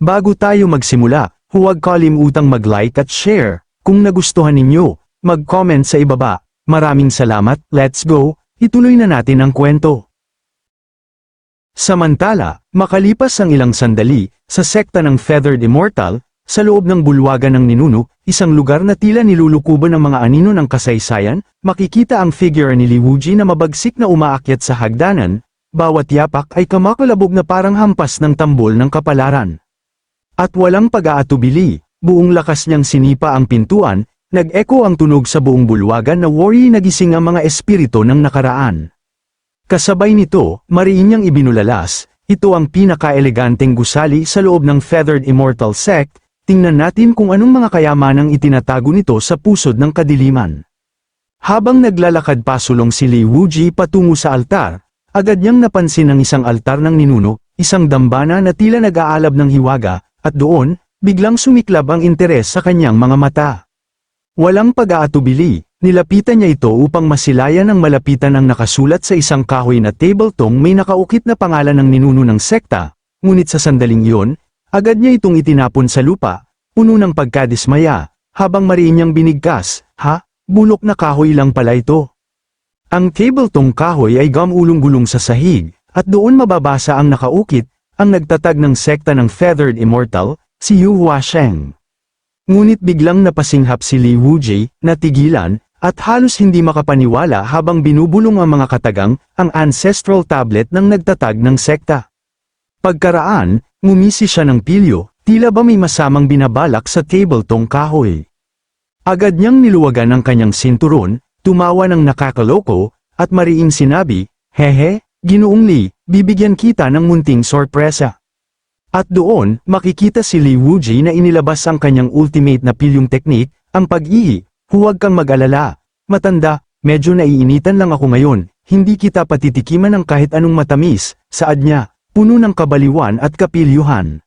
Bago tayo magsimula, huwag kalimutang mag-like at share. Kung nagustuhan ninyo, mag-comment sa ibaba. Maraming salamat, let's go, ituloy na natin ang kwento. Samantala, makalipas ang ilang sandali, sa sekta ng Feathered Immortal, sa loob ng bulwagan ng ninuno, isang lugar na tila nilulukuban ng mga anino ng kasaysayan, makikita ang figure ni Li Wuji na mabagsik na umaakyat sa hagdanan, bawat yapak ay kamakalabog na parang hampas ng tambol ng kapalaran. At walang pag-aatubili, buong lakas niyang sinipa ang pintuan, nag-echo ang tunog sa buong bulwagan na worry nagising ang mga espiritu ng nakaraan. Kasabay nito, mariin niyang ibinulalas, ito ang pinaka-eleganteng gusali sa loob ng Feathered Immortal Sect, tingnan natin kung anong mga kayamanang itinatago nito sa pusod ng kadiliman. Habang naglalakad pasulong si Li Wuji patungo sa altar, agad niyang napansin ang isang altar ng ninuno, isang dambana na tila nag-aalab ng hiwaga, at doon, biglang sumiklab ang interes sa kanyang mga mata. Walang pag-aatubili, nilapitan niya ito upang masilayan ang malapitan ang nakasulat sa isang kahoy na tabletong may nakaukit na pangalan ng ninuno ng sekta, ngunit sa sandaling iyon, agad niya itong itinapon sa lupa, puno ng pagkadismaya, habang mariin niyang binigkas, bulok na kahoy lang pala ito. Ang tabletong kahoy ay gumulong-gulong sa sahig, at doon mababasa ang nakaukit, ang nagtatag ng sekta ng Feathered Immortal, si Yu Huasheng. Ngunit biglang napasinghap si Li Wuji, natigilan, at halos hindi makapaniwala habang binubulong ang mga katagang, ang ancestral tablet ng nagtatag ng sekta. Pagkaraan, ngumisi siya ng pilyo, tila ba may masamang binabalak sa tabletong kahoy. Agad niyang niluwagan ang kanyang sinturon, tumawa ng nakakaloko, at mariing sinabi, "Hehe, Ginoong Li, bibigyan kita ng munting sorpresa." At doon, makikita si Li Wuji na inilabas ang kanyang ultimate na pilyong teknik, ang pag-ihi. "Huwag kang mag-alala. Matanda, medyo naiinitan lang ako ngayon, hindi kita patitikiman ng kahit anong matamis," saad niya, puno ng kabaliwan at kapilyuhan.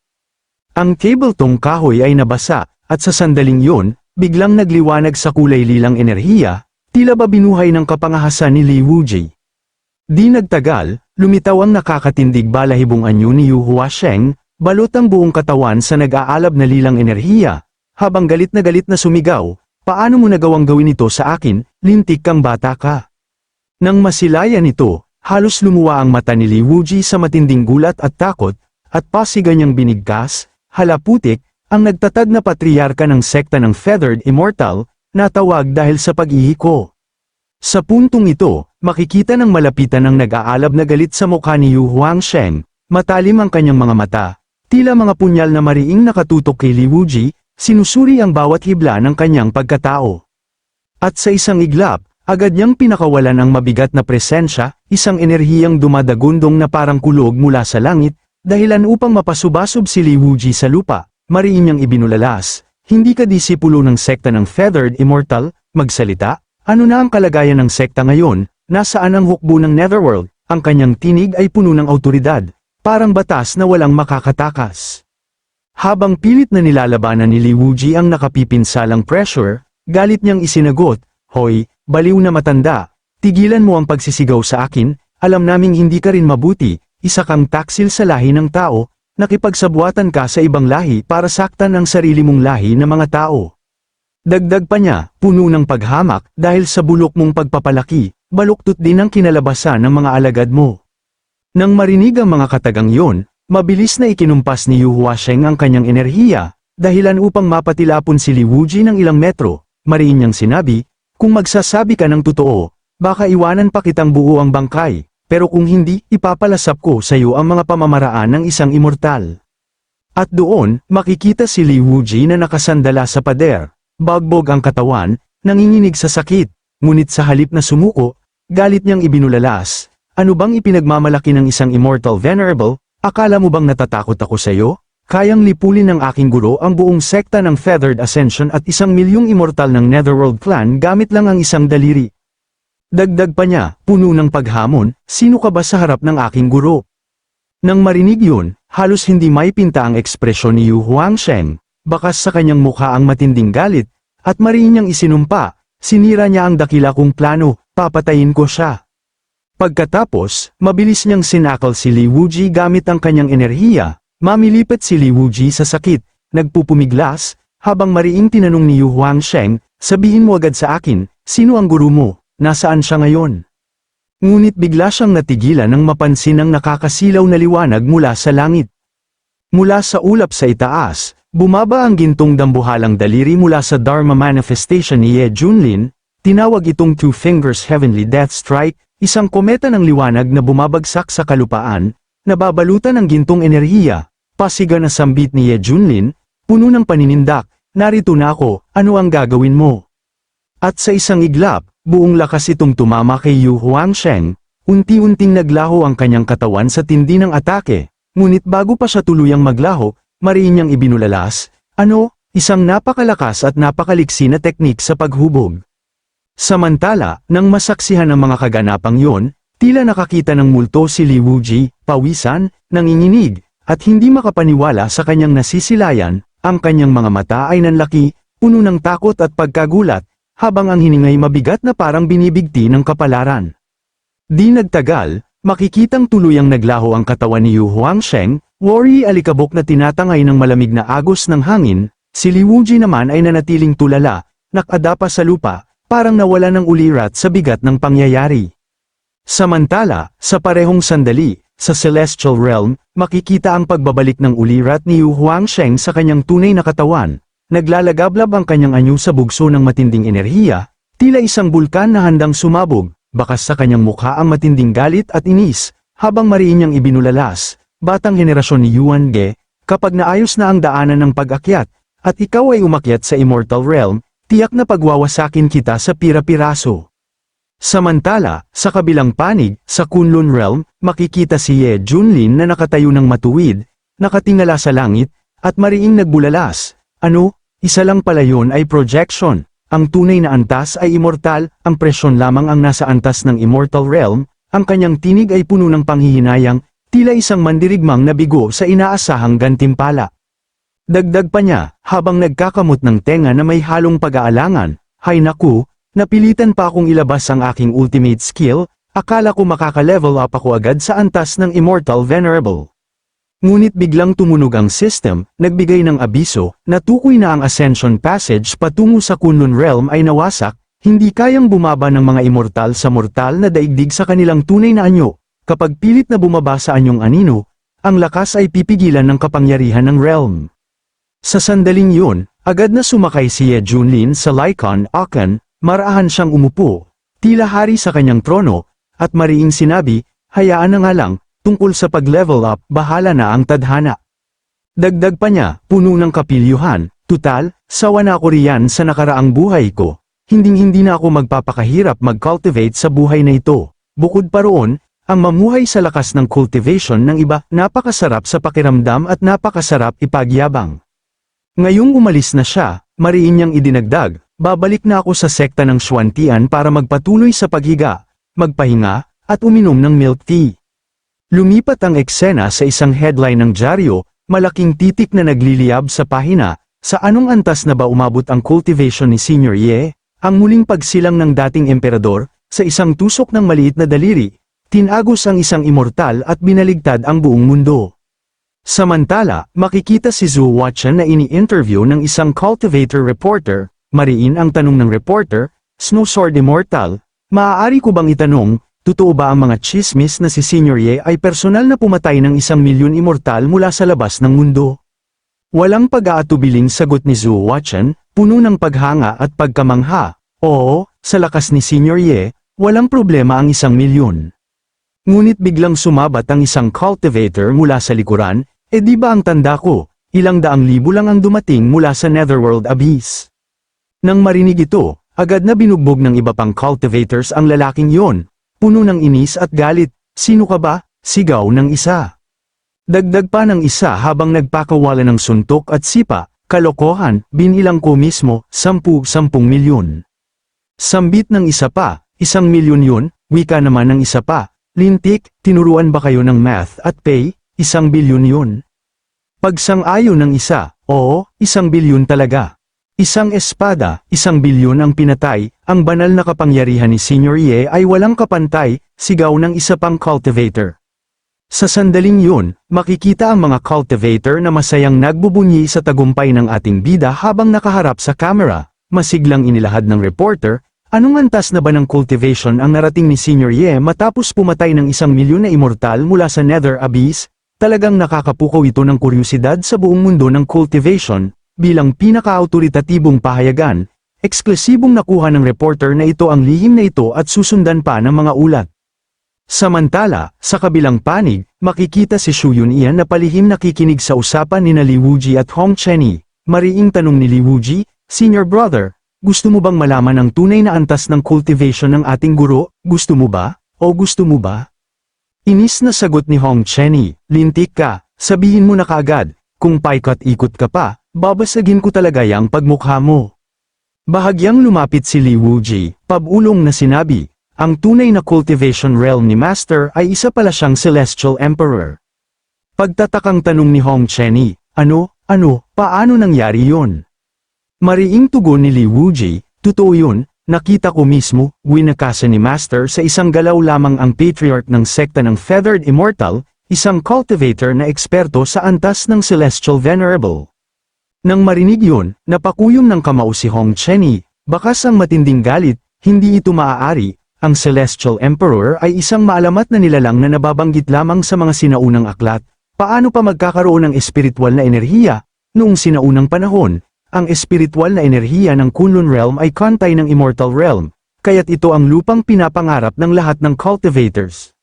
Ang tabletong kahoy ay nabasa, at sa sandaling yun, biglang nagliwanag sa kulay lilang enerhiya, tila ba binuhay ng kapangahasan ni Li Wuji. Di nagtagal, lumitaw ang nakakatindig balahibong anyo ni Yu Huasheng, balot ang buong katawan sa nag-aalab na lilang enerhiya, habang galit na sumigaw, "Paano mo nagawang gawin ito sa akin, lintik kang bata ka?" Nang masilayan ito, halos lumuwa ang mata ni Li Wuji sa matinding gulat at takot, at pasigan niyang binigkas, halaputik, ang nagtatag na patriarka ng sekta ng Feathered Immortal, natawag dahil sa pag-ihi ko. Sa puntong ito, makikita ng malapitan ang nag-aalab na galit sa mukha ni Yu Huangsheng, matalim ang kanyang mga mata, tila mga punyal na mariing nakatutok kay Li Wuji, sinusuri ang bawat hibla ng kanyang pagkatao. At sa isang iglap, agad niyang pinakawalan ang mabigat na presensya, isang enerhiyang dumadagundong na parang kulog mula sa langit, dahilan upang mapasubasob si Li Wuji sa lupa, mariin niyang ibinulalas, "Hindi ka disipulo ng sekta ng Feathered Immortal, magsalita? Ano na ang kalagayan ng sekta ngayon? Nasaan ang hukbo ng Netherworld?" Ang kanyang tinig ay puno ng awtoridad, parang batas na walang makakatakas. Habang pilit na nilalabanan ni Li Wuji ang nakapipinsalang pressure, galit niyang isinagot, "Hoy, baliw na matanda, tigilan mo ang pagsisigaw sa akin, alam naming hindi ka rin mabuti, isa kang taksil sa lahi ng tao, nakipagsabuatan ka sa ibang lahi para saktan ang sarili mong lahi na mga tao." Dagdag pa niya, puno ng paghamak, "Dahil sa bulok mong pagpapalaki, baluktot din ang kinalabasan ng mga alagad mo." Nang marinig ang mga katagang yon, mabilis na ikinumpas ni Yu Huasheng ang kanyang enerhiya, dahilan upang mapatilapon si Li Wuji ng ilang metro, mariin niyang sinabi, "Kung magsasabi ka ng totoo, baka iwanan pa kitang buo ang bangkay, pero kung hindi, ipapalasap ko sa iyo ang mga pamamaraan ng isang immortal." At doon, makikita si Li Wuji na nakasandala sa pader. Bagbog ang katawan, nanginginig sa sakit, ngunit sa halip na sumuko, galit niyang ibinulalas, "Ano bang ipinagmamalaki ng isang immortal venerable? Akala mo bang natatakot ako sa iyo? Kayang lipulin ng aking guro ang buong sekta ng Feathered Ascension at 1,000,000 immortal ng Netherworld clan gamit lang ang isang daliri." Dagdag pa niya, puno ng paghamon, "Sino ka ba sa harap ng aking guro?" Nang marinig yun, halos hindi maipinta ang ekspresyon ni Yu Huangsheng. Bakas sa kanyang mukha ang matinding galit, at mariin niyang isinumpa, sinira niya ang dakila kong plano, papatayin ko siya. Pagkatapos, mabilis niyang sinakal si Li Wuji gamit ang kanyang enerhiya, Mamilipit si Li Wuji sa sakit, nagpupumiglas, habang mariing tinanong ni Yu Huangsheng, sabihin mo agad sa akin, sino ang guru mo, nasaan siya ngayon? Ngunit bigla siyang natigilan nang mapansin ang nakakasilaw na liwanag mula sa langit. Mula sa ulap sa itaas, bumaba ang gintong dambuhalang daliri mula sa Dharma manifestation ni Ye Junlin, tinawag itong Two Fingers Heavenly Death Strike, isang kometa ng liwanag na bumabagsak sa kalupaan, nababalutan ng gintong enerhiya, pasiga na sambit ni Ye Junlin, puno ng paninindak, narito na ako, ano ang gagawin mo? At sa isang iglap, buong lakas itong tumama kay Yu Huangsheng, unti-unting naglaho ang kanyang katawan sa tindi ng atake, ngunit bago pa siya tuluyang maglaho, mariin niyang ibinulalas, isang napakalakas at napakaliksi na teknik sa paghubog. Samantala, nang masaksihan ang mga kaganapang yon, tila nakakita ng multo si Li Wuji, pawisan, nanginginig, at hindi makapaniwala sa kanyang nasisilayan, ang kanyang mga mata ay nanlaki, puno ng takot at pagkagulat, habang ang hiningay mabigat na parang binibigti ng kapalaran. Di nagtagal, makikitang tuluyang naglaho ang katawan ni Yu Huangsheng, worry alikabok na tinatangay ng malamig na agos ng hangin, si Li Wuji naman ay nanatiling tulala, nakadapa sa lupa, parang nawala ng ulirat sa bigat ng pangyayari. Samantala, sa parehong sandali, sa Celestial Realm, makikita ang pagbabalik ng ulirat ni Yu Huangsheng sa kanyang tunay na katawan. Naglalagablab ang kanyang anyo sa bugso ng matinding enerhiya, tila isang bulkan na handang sumabog, bakas sa kanyang mukha ang matinding galit at inis, habang mariin niyang ibinulalas, batang henerasyon ni Yuan Ge, kapag naayos na ang daanan ng pag-akyat, at ikaw ay umakyat sa Immortal Realm, tiyak na pagwawasakin kita sa pira-piraso. Samantala, sa kabilang panig, sa Kunlun Realm, makikita si Ye Junlin na nakatayo ng matuwid, nakatingala sa langit, at mariing nagbulalas. Isa lang pala yun ay projection. Ang tunay na antas ay immortal, ang presyon lamang ang nasa antas ng Immortal Realm, ang kanyang tinig ay puno ng panghihinayang, tila isang mandirigmang nabigo sa inaasahang gantimpala. Dagdag pa niya, habang nagkakamot ng tenga na may halong pag-aalangan, hay naku, napilitan pa akong ilabas ang aking ultimate skill, akala ko makaka-level up ako agad sa antas ng Immortal Venerable. Ngunit biglang tumunog ang system, nagbigay ng abiso, na tukoy na ang Ascension Passage patungo sa Kunlun Realm ay nawasak, hindi kayang bumaba ng mga immortal sa mortal na daigdig sa kanilang tunay na anyo. Kapag pilit na bumaba sa anyong anino, ang lakas ay pipigilan ng kapangyarihan ng realm. Sa sandaling yun, agad na sumakay si Ye Junlin sa Lycon Akan, marahan siyang umupo, tila hari sa kanyang trono, at mariing sinabi, hayaan na nga lang, tungkol sa pag-level up, bahala na ang tadhana. Dagdag pa niya, puno ng kapilyuhan, tutal, sawa na ako riyan sa nakaraang buhay ko. Hinding-hindi na ako magpapakahirap mag-cultivate sa buhay na ito. Bukod pa roon, ang mamuhay sa lakas ng cultivation ng iba, napakasarap sa pakiramdam at napakasarap ipagyabang. Ngayong umalis na siya, mariin niyang idinagdag, babalik na ako sa sekta ng Xuantian para magpatuloy sa paghiga, magpahinga, at uminom ng milk tea. Lumipat ang eksena sa isang headline ng dyaryo, malaking titik na nagliliyab sa pahina, sa anong antas na ba umabot ang cultivation ni Senior Ye, ang muling pagsilang ng dating emperador, sa isang tusok ng maliit na daliri, tinagos ang isang immortal at binaligtad ang buong mundo. Samantala, makikita si Zhu Huachen na ini-interview ng isang cultivator reporter, mariin ang tanong ng reporter, Snowsword Immortal, maaari ko bang itanong, totoo ba ang mga chismis na si Senior Ye ay personal na pumatay ng 1,000,000 immortal mula sa labas ng mundo? Walang pag-aatubiling sagot ni Zhu Huachen, puno ng paghanga at pagkamangha. Oo, sa lakas ni Senior Ye, walang problema ang 1,000,000. Ngunit biglang sumabat ang isang cultivator mula sa likuran, di ba ang tanda ko, ilang daang libo lang ang dumating mula sa Netherworld Abyss. Nang marinig ito, agad na binugbog ng iba pang cultivators ang lalaking yon. Puno ng inis at galit, sino ka ba? Sigaw ng isa. Dagdag pa ng isa habang nagpakawala ng suntok at sipa, kalokohan, binilang ko mismo, 10 milyon. Sambit ng isa pa, 1,000,000 yun, wika naman ng isa pa, lintik, tinuruan ba kayo ng math at pay, 1,000,000,000 yun. Pagsang-ayon ng isa, oo, 1,000,000,000 talaga. Isang espada, 1,000,000,000 ang pinatay, ang banal na kapangyarihan ni Senior Ye ay walang kapantay, sigaw ng isa pang cultivator. Sa sandaling yun, makikita ang mga cultivator na masayang nagbubunyi sa tagumpay ng ating bida habang nakaharap sa camera. Masiglang inilahad ng reporter, anong antas na ba ng cultivation ang narating ni Senior Ye matapos pumatay ng 1,000,000 na immortal mula sa Nether Abyss? Talagang nakakapukaw ito ng kuryosidad sa buong mundo ng cultivation. Bilang pinaka-autoritatibong pahayagan, eksklusibong nakuha ng reporter na ito ang lihim na ito at susundan pa ng mga ulat. Samantala, sa kabilang panig, makikita si Xu Yunyan na palihim nakikinig sa usapan ni Li Wuji at Hong Chenny. Mariing tanong ni Li Wuji, "Senior brother, gusto mo bang malaman ang tunay na antas ng cultivation ng ating guro? Gusto mo ba? O gusto mo ba?" Inis na sagot ni Hong Chenny, "Lintik ka, sabihin mo na kaagad, kung paikot-ikot ka pa, babasagin ko talaga yang pagmukha mo." Bahagyang lumapit si Li Wuji, pabulong na sinabi, ang tunay na cultivation realm ni Master ay isa pala siyang Celestial Emperor. Pagtatakang tanong ni Hong Chenny, paano nangyari yon? Mariing tugon ni Li Wuji, "Totoo yun, nakita ko mismo, winakasan ni Master sa isang galaw lamang ang patriarch ng sekta ng Feathered Immortal, isang cultivator na eksperto sa antas ng Celestial Venerable." Nang marinig yun, napakuyom ng kamao si Hong Chenny, bakas ang matinding galit, hindi ito maaari. Ang Celestial Emperor ay isang maalamat na nilalang na nababanggit lamang sa mga sinaunang aklat. Paano pa magkakaroon ng espiritual na enerhiya? Noong sinaunang panahon, ang espiritual na enerhiya ng Kunlun Realm ay kantay ng Immortal Realm, kaya't ito ang lupang pinapangarap ng lahat ng cultivators.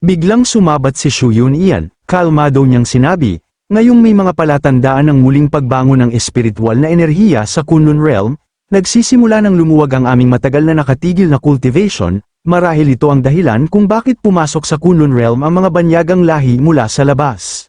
Biglang sumabat si Xu Yunyan, kalmado niyang sinabi, "Ngayong may mga palatandaan ng muling pagbangon ng espiritual na enerhiya sa Kunlun Realm, nagsisimula ng lumuwag ang aming matagal na nakatigil na cultivation, marahil ito ang dahilan kung bakit pumasok sa Kunlun Realm ang mga banyagang lahi mula sa labas."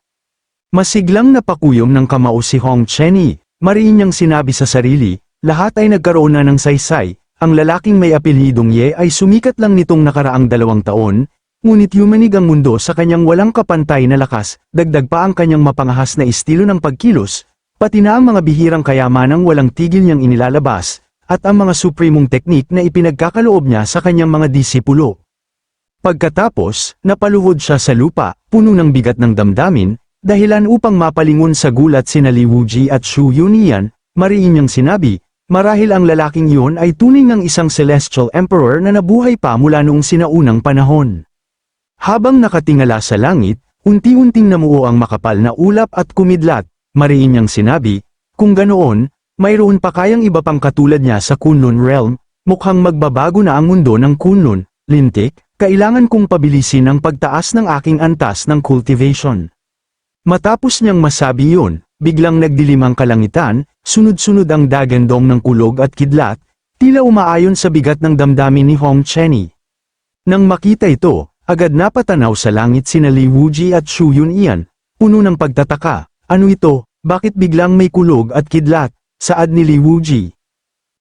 Masiglang napakuyom ng kamao si Hong Chenny, mariin niyang sinabi sa sarili, lahat ay nagkaroon na ng saysay, ang lalaking may apelyidong Ye ay sumikat lang nitong nakaraang 2 taon, ngunit yumanig ang mundo sa kanyang walang kapantay na lakas, dagdag pa ang kanyang mapangahas na estilo ng pagkilos, pati na ang mga bihirang kayamanang walang tigil niyang inilalabas, at ang mga supremong teknik na ipinagkakaloob niya sa kanyang mga disipulo. Pagkatapos, napaluhod siya sa lupa, puno ng bigat ng damdamin, dahilan upang mapalingon sa gulat sina Li Wuji at Xu Yunyan, mariin niyang sinabi, marahil ang lalaking iyon ay tunay ng isang Celestial Emperor na nabuhay pa mula noong sinaunang panahon. Habang nakatingala sa langit, unti-unting namuo ang makapal na ulap at kumidlat, mariin niyang sinabi, kung ganoon, mayroon pa kayang iba pang katulad niya sa Kunlun Realm, mukhang magbabago na ang mundo ng Kunlun, lintik, kailangan kong pabilisin ang pagtaas ng aking antas ng cultivation. Matapos niyang masabi yun, biglang nagdilim ang kalangitan, sunod-sunod ang dagandong ng kulog at kidlat, tila umaayon sa bigat ng damdamin ni Hong Chenny. Nang makita ito, agad napatanaw sa langit sina Li Wuji at Xu Yunyan, puno ng pagtataka, ano ito, bakit biglang may kulog at kidlat, saad ni Li Wuji.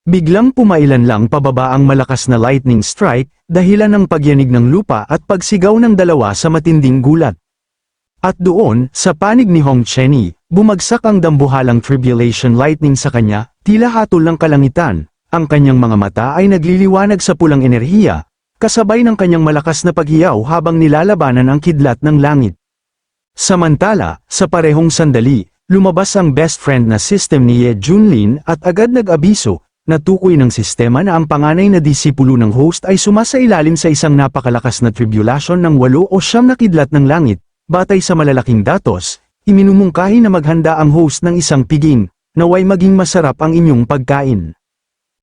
Biglang pumailan lang pababa ang malakas na lightning strike, dahilan ng pagyanig ng lupa at pagsigaw ng dalawa sa matinding gulat. At doon, sa panig ni Hong Chenny, bumagsak ang dambuhalang tribulation lightning sa kanya, tila hatol ng kalangitan, ang kanyang mga mata ay nagliliwanag sa pulang enerhiya, kasabay ng kanyang malakas na paghiyaw habang nilalabanan ang kidlat ng langit. Samantala, sa parehong sandali, lumabas ang best friend na system ni Ye Junlin at agad nag-abiso, natukoy ng sistema na ang panganay na disipulo ng host ay sumasailalim sa isang napakalakas na tribulation ng 8 o 9 na kidlat ng langit. Batay sa malalaking datos, iminumungkahi na maghanda ang host ng isang piging, naway maging masarap ang inyong pagkain.